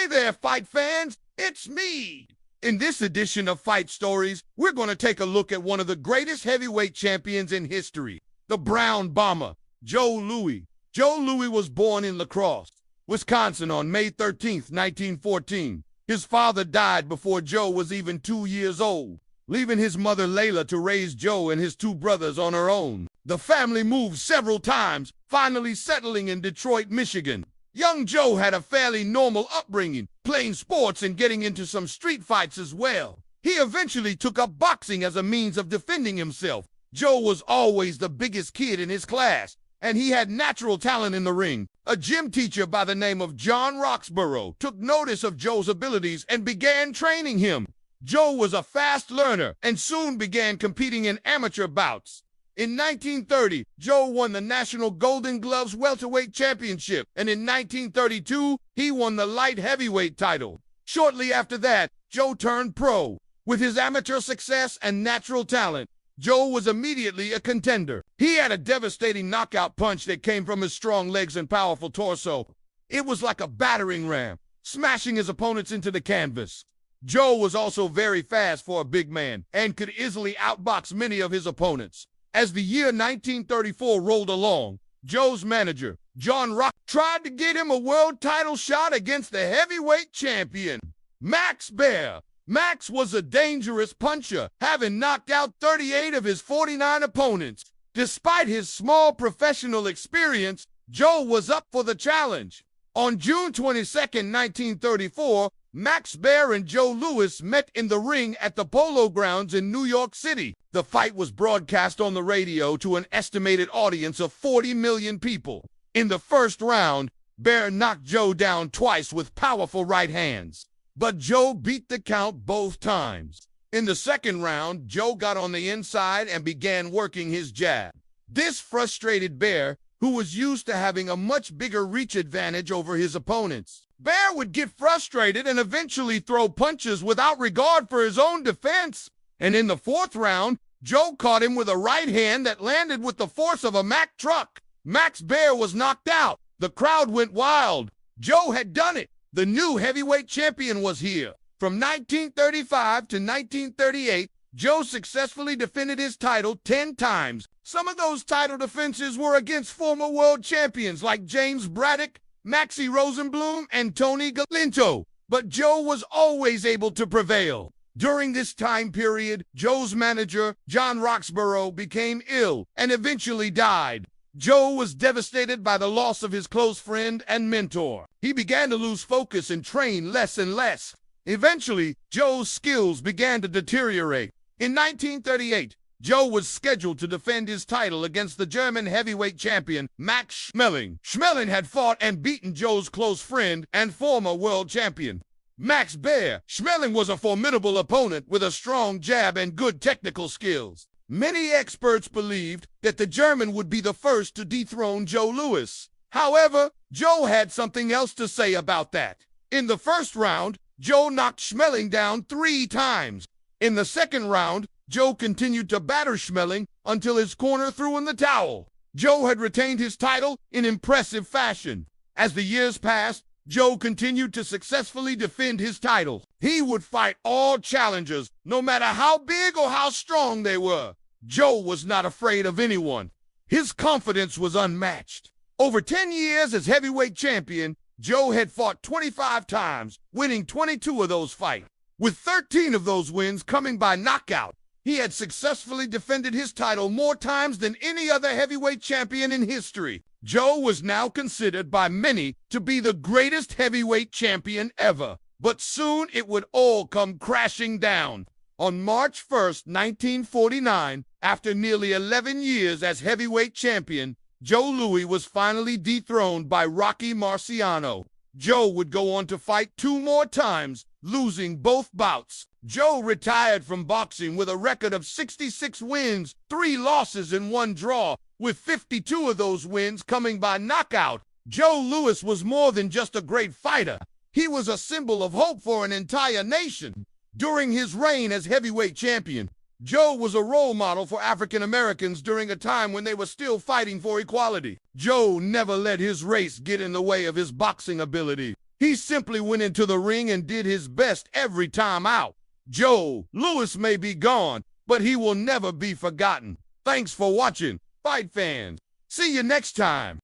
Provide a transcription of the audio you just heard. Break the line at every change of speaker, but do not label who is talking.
Hey there, fight fans, it's me! In this edition of Fight Stories, we're going to take a look at one of the greatest heavyweight champions in history, the Brown Bomber, Joe Louis. Joe Louis was born in La Crosse, Wisconsin on May 13, 1914. His father died before Joe was even 2 years old, leaving his mother Layla to raise Joe and his two brothers on her own. The family moved several times, finally settling in Detroit, Michigan. Young Joe had a fairly normal upbringing, playing sports and getting into some street fights as well. He eventually took up boxing as a means of defending himself. Joe was always the biggest kid in his class, and he had natural talent in the ring. A gym teacher by the name of John Roxborough took notice of Joe's abilities and began training him. Joe was a fast learner and soon began competing in amateur bouts. In 1930, Joe won the National Golden Gloves Welterweight Championship, and in 1932, he won the light heavyweight title. Shortly after that, Joe turned pro. With his amateur success and natural talent, Joe was immediately a contender. He had a devastating knockout punch that came from his strong legs and powerful torso. It was like a battering ram, smashing his opponents into the canvas. Joe was also very fast for a big man and could easily outbox many of his opponents. As the year 1934 rolled along, Joe's manager, John Rock, tried to get him a world title shot against the heavyweight champion, Max Baer. Max was a dangerous puncher, having knocked out 38 of his 49 opponents. Despite his small professional experience, Joe was up for the challenge. On June 22, 1934, Max Baer and Joe Louis met in the ring at the Polo Grounds in New York City. The fight was broadcast on the radio to an estimated audience of 40 million people. In the first round, Baer knocked Joe down twice with powerful right hands, but Joe beat the count both times. In the second round, Joe got on the inside and began working his jab. This frustrated Baer, who was used to having a much bigger reach advantage over his opponents. Baer would get frustrated and eventually throw punches without regard for his own defense. And in the fourth round, Joe caught him with a right hand that landed with the force of a Mack truck. Max Baer was knocked out. The crowd went wild. Joe had done it. The new heavyweight champion was here. From 1935 to 1938, Joe successfully defended his title 10 times. Some of those title defenses were against former world champions like James Braddock, Maxie Rosenblum, and Tony Galinto, but Joe was always able to prevail. During this time period, Joe's manager, John Roxborough, became ill and eventually died. Joe was devastated by the loss of his close friend and mentor. He began to lose focus and train less and less. Eventually, Joe's skills began to deteriorate. In 1938, Joe was scheduled to defend his title against the German heavyweight champion, Max Schmeling. Schmeling had fought and beaten Joe's close friend and former world champion, Max Baer. Schmeling was a formidable opponent with a strong jab and good technical skills. Many experts believed that the German would be the first to dethrone Joe Louis. However, Joe had something else to say about that. In the first round, Joe knocked Schmeling down 3 times. In the second round, Joe continued to batter Schmeling until his corner threw in the towel. Joe had retained his title in impressive fashion. As the years passed, Joe continued to successfully defend his title. He would fight all challengers, no matter how big or how strong they were. Joe was not afraid of anyone. His confidence was unmatched. Over 10 years as heavyweight champion, Joe had fought 25 times, winning 22 of those fights, with 13 of those wins coming by knockout. He had successfully defended his title more times than any other heavyweight champion in history. Joe was now considered by many to be the greatest heavyweight champion ever. But soon it would all come crashing down. On March 1st, 1949, after nearly 11 years as heavyweight champion, Joe Louis was finally dethroned by Rocky Marciano. Joe would go on to fight 2 more times, losing both bouts. Joe retired from boxing with a record of 66 wins, 3 losses, and 1 draw, with 52 of those wins coming by knockout. Joe Louis was more than just a great fighter. He was a symbol of hope for an entire nation. During his reign as heavyweight champion, Joe was a role model for African Americans during a time when they were still fighting for equality. Joe never let his race get in the way of his boxing ability. He simply went into the ring and did his best every time out. Joe Louis may be gone, but he will never be forgotten. Thanks for watching, fight fans. See you next time.